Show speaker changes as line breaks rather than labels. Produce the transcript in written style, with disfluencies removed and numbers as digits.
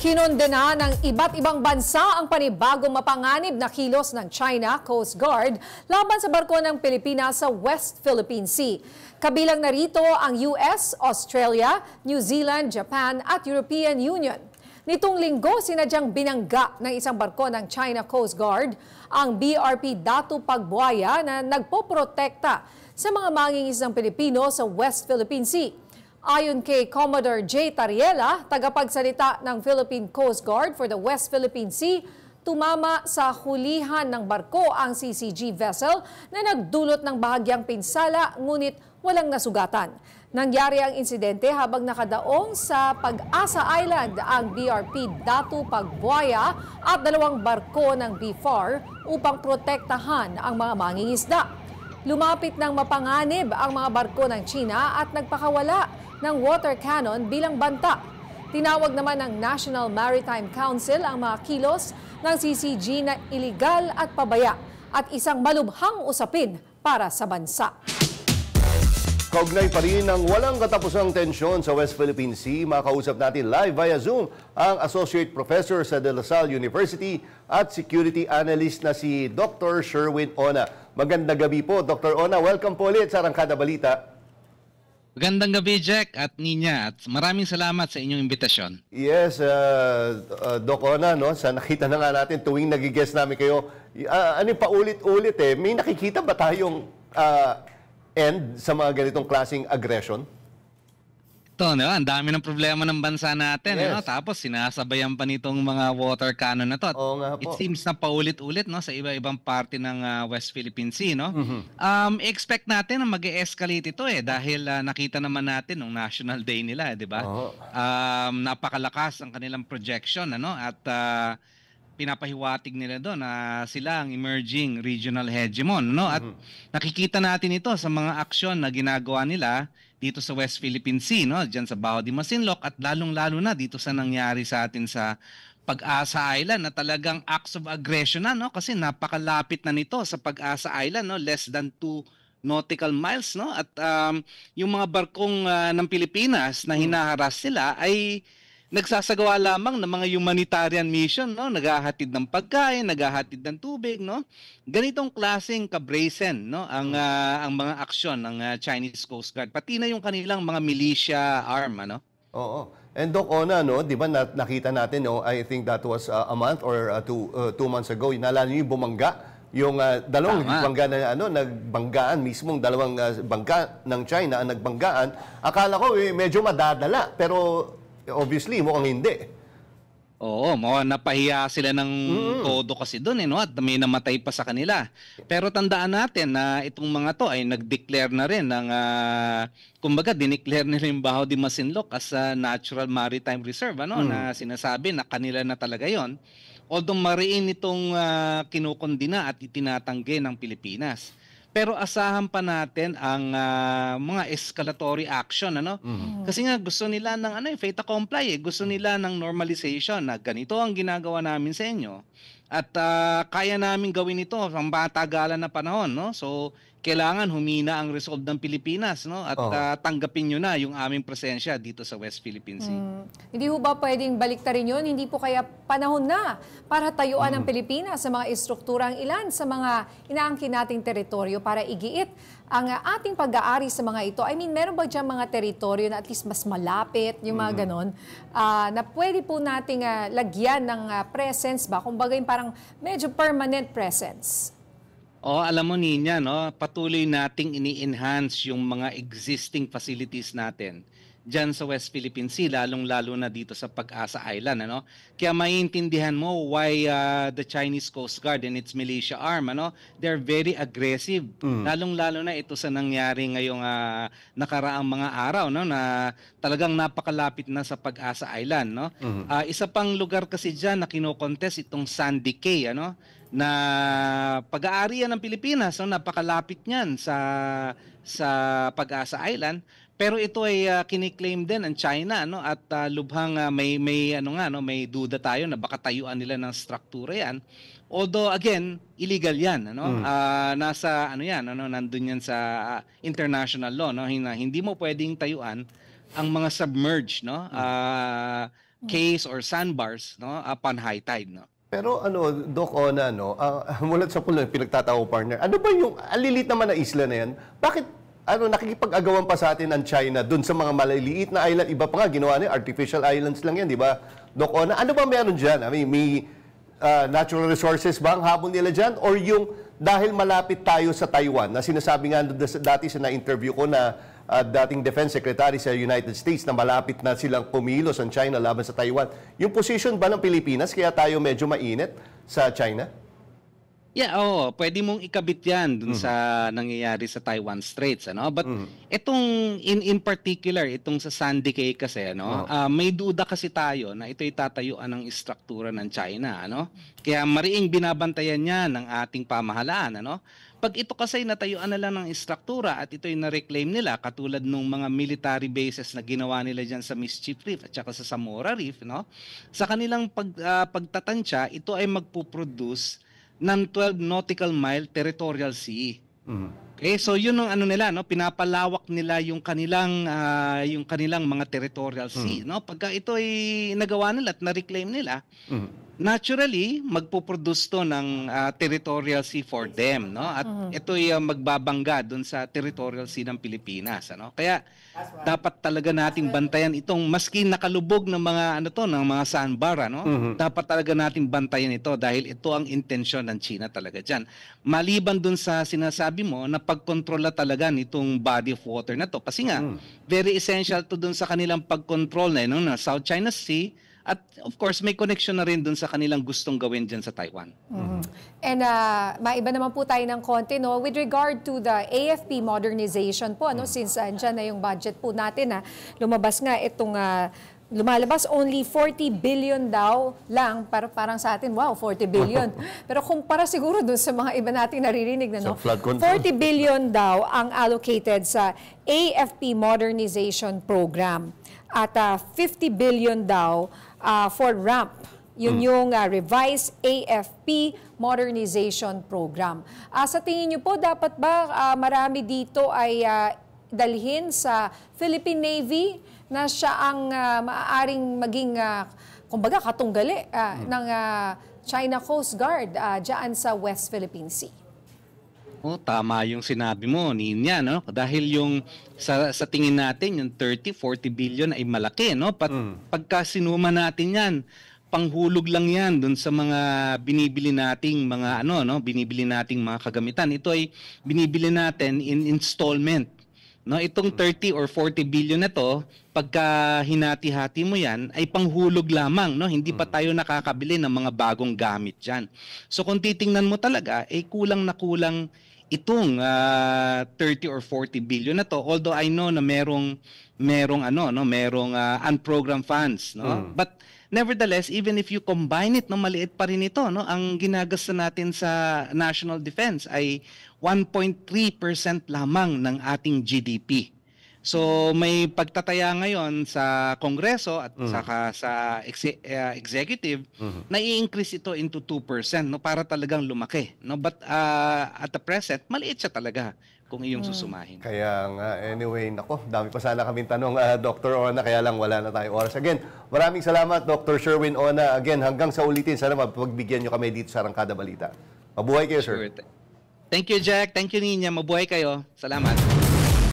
Kinondena ng iba't ibang bansa ang panibagong mapanganib na kilos ng China Coast Guard laban sa barko ng Pilipinas sa West Philippine Sea. Kabilang narito ang US, Australia, New Zealand, Japan at European Union. Nitong linggo, sinadyang binangga ng isang barko ng China Coast Guard ang BRP Datu Pagbuaya na nagpoprotekta sa mga mangingisdang Pilipino sa West Philippine Sea. Ayon kay Commodore J. Tariela, tagapagsalita ng Philippine Coast Guard for the West Philippine Sea, tumama sa hulihan ng barko ang CCG vessel na nagdulot ng bahagyang pinsala ngunit walang nasugatan. Nangyari ang insidente habang nakadaong sa Pag-asa Island ang BRP Datu Pagbuaya at dalawang barko ng BFAR upang protektahan ang mga mangingisda. Lumapit ng mapanganib ang mga barko ng China at nagpakawala ng water cannon bilang banta. Tinawag naman ng National Maritime Council ang mga kilos ng CCG na iligal at pabaya at isang malubhang usapin para sa bansa.
Kaugnay pa rin ang walang katapusang tensyon sa West Philippine Sea. Makausap natin live via Zoom ang Associate Professor sa De La Salle University at Security Analyst na si Dr. Sherwin Ona. Magandang gabi po, Dr. Ona. Welcome po ulit sa Arangkada Balita.
Magandang gabi, Jack at Nina, at maraming salamat sa inyong imbitasyon.
Yes, Doc Ona, no? Sa nakita na nga natin tuwing nagigest namin kayo, ano paulit-ulit may nakikita ba tayong end sa mga ganitong klaseng aggression?
Ito, no? Ang dami ng problema ng bansa natin.
Yes.
No? Tapos sinasabayan pa nitong mga water cannon na to.
Oo nga po.
It seems na paulit-ulit, no, sa iba-ibang parte ng West Philippine Sea. No? Expect natin na mag-e-escalate ito dahil nakita naman natin nung National Day nila, di ba? Napakalakas ang kanilang projection, ano? At pinapahiwatig nila doon na sila ang emerging regional hegemon, no? At nakikita natin ito sa mga aksyon na ginagawa nila dito sa West Philippine Sea, no? Diyan sa Bao de Masinloc at lalong-lalo na dito sa nangyari sa atin sa Pag-asa Island na talagang acts of aggression na, no? Kasi napakalapit na nito sa Pag-asa Island, no? Less than 2 nautical miles, no? At yung mga barkong ng Pilipinas na hinaharas sila ay nagsasagawa lamang ng mga humanitarian mission, no? Naghahatid ng pagkain, naghahatid ng tubig, no? Ganitong klaseng kabrazen, no? Ang mga aksyon ng Chinese Coast Guard, pati na yung kanilang mga militia arm, ano?
Oo. And Doc Ona, no, 'di ba nakita natin, no? I think that was a month or 2 months ago. Naalala niyo yung bumangga, yung dalawang bangga na nagbanggaan mismong dalawang bangga ng China ang nagbanggaan. Akala ko medyo madadala, pero obviously, mukhang hindi.
Oo, napahiya sila ng todo kasi doon, no? At may namatay pa sa kanila. Pero tandaan natin na itong mga to ay nag-declare na rin ng, kumbaga, dineclare nila yung Bao de Masinloc as a natural maritime reserve, ano? Na sinasabi na kanila na talaga yon. Although mariin itong kinukondina at itinatanggi ng Pilipinas. Pero asahan pa natin ang mga escalatory action, ano? Kasi nga gusto nila ng fait accompli, gusto nila ng normalization na ganito ang ginagawa namin sa inyo at kaya namin gawin ito pang matagalan na panahon, no? So kailangan humina ang resolve ng Pilipinas, no? At tanggapin nyo na yung aming presensya dito sa West Philippine Sea.
Hindi ho ba pwedeng baliktarin yun? Hindi po kaya panahon na para tayuan ang Pilipinas sa mga istrukturang ilan sa mga inaangkin nating teritoryo para igiit ang ating pag-aari sa mga ito? I mean, meron ba dyan mga teritoryo na at least mas malapit, yung mga ganon, na pwede po nating lagyan ng presence ba? Kumbaga yung parang medyo permanent presence.
Alam mo Ninya, no, patuloy nating ini-enhance yung mga existing facilities natin diyan sa West Philippine Sea, lalong-lalo na dito sa Pag-asa Island, ano? Kaya maiintindihan mo why the Chinese Coast Guard and its militia arm, ano, they're very aggressive. Lalong-lalo na ito sa nangyari ngayong nakaraang mga araw, no, na talagang napakalapit na sa Pag-asa Island, no? Isa pang lugar kasi diyan na kino-contest itong Sandy Cay, ano, na pag-aarian ng Pilipinas, no, napakalapit niyan sa Pag-asa Island, pero ito ay kiniklaim din ng China, no, at lubhang may may duda tayo na baka tayuan nila ng struktura yan. Although again, illegal 'yan, ano? Nasa nandun 'yan sa international law, no, hindi mo pwedeng tayuan ang mga submerged, no, cays or sandbars, no, upon high tide, no.
Pero ano, Doc Ona, no, mula sa pulo, pinagtatawa partner, ano ba yung alilit naman na isla na yan? Bakit nakikipag-agawan pa sa atin ang China dun sa mga maliliit na island? Iba pa nga, ginawa nila, artificial islands lang yan, di ba? Doc Ona, ano ba meron dyan? I mean, may natural resources ba ang habon nila dyan? Or yung dahil malapit tayo sa Taiwan, na sinasabi nga dati sa na-interview ko na dating Defense Secretary sa United States na malapit na silang pumilos ang China laban sa Taiwan. Yung position ba ng Pilipinas kaya tayo medyo mainit sa China?
Yeah, oo, pwede mong ikabit 'yan dun sa nangyayari sa Taiwan Straits, ano? But itong in particular, itong sa Sandy Cay kasi, ano, may duda kasi tayo na ito'y tatayuan ng istruktura ng China, ano? Kaya mariing binabantayan niya ng ating pamahalaan, ano? Pag ito kasi natayuan na lang ng istruktura at ito'y na-reclaim nila katulad ng mga military bases na ginawa nila diyan sa Mischief Reef at saka sa Samora Reef, no? Sa kanilang pagtatansya, ito ay magpo-produce ng 12 nautical mile territorial sea. Okay, so yun ang ano nila, no, pinapalawak nila yung kanilang mga territorial sea, no? Pagka ito ay nagawa nila at na-reclaim nila, naturally magpo-produce to ng territorial sea for them, no? At ito ay magbabangga doon sa territorial sea ng Pilipinas, ano? Kaya dapat talaga nating bantayan itong maski nakalubog ng mga ng mga sandbar, ano? Dapat talaga nating bantayan ito dahil ito ang intensyon ng China talaga diyan. Maliban doon sa sinasabi mo na pagkontrola talaga nitong body of water na to kasi nga very essential to doon sa kanilang pagkontrol na South China Sea. At of course, may connection na rin dun sa kanilang gustong gawin dyan sa Taiwan.
And maiba naman po tayo ng konti, no? With regard to the AFP modernization po, ano? Since andyan na yung budget po natin, lumabas nga itong lumalabas only 40 billion daw lang, parang sa atin, wow, 40 billion. Pero kumpara siguro dun sa mga iba nating naririnig na, no? 40 billion daw ang allocated sa AFP modernization program. At 50 billion daw for RAMP. Yun yung revised AFP modernization program. Sa tingin niyo po, dapat ba marami dito ay dalhin sa Philippine Navy na siya ang maaaring maging, kumbaga, katunggali ng China Coast Guard dyan sa West Philippine Sea?
Tama yung sinabi mo, Ninya, no? Dahil yung sa tingin natin, yung 30-40 billion ay malaki, no? Pagka sinuma natin yan, panghulog lang yan dun sa mga binibili nating mga binibili nating mga kagamitan. Ito ay binibili natin in installment. No, itong 30 or 40 billion na to, pagka hinati-hati mo yan, ay panghulog lamang, no? Hindi pa tayo nakakabili ng mga bagong gamit diyan. So kung titingnan mo talaga, ay kulang na kulang itong 30 or 40 billion na to. Although I know na merong unprogrammed funds, no? But nevertheless, even if you combine it, no, maliit pa rin ito, no? Ang ginagasta natin sa national defense ay 1.3% lamang ng ating GDP. So may pagtataya ngayon sa Kongreso at saka sa executive na i-increase ito into 2%, no, para talagang lumaki, no? But at the present, maliit siya talaga kung iyong susumahin.
Kaya nga, anyway, nako, dami pa sana kaming tanong, Dr. Ona, kaya lang wala na tayong oras. Again, maraming salamat, Dr. Sherwin Ona. Again, hanggang sa ulitin, sana mapagbigyan nyo kami dito sa Arangkada Balita. Mabuhay kayo, sir.
Sure. Thank you, Jack. Thank you, Ninya. Mabuhay kayo. Salamat.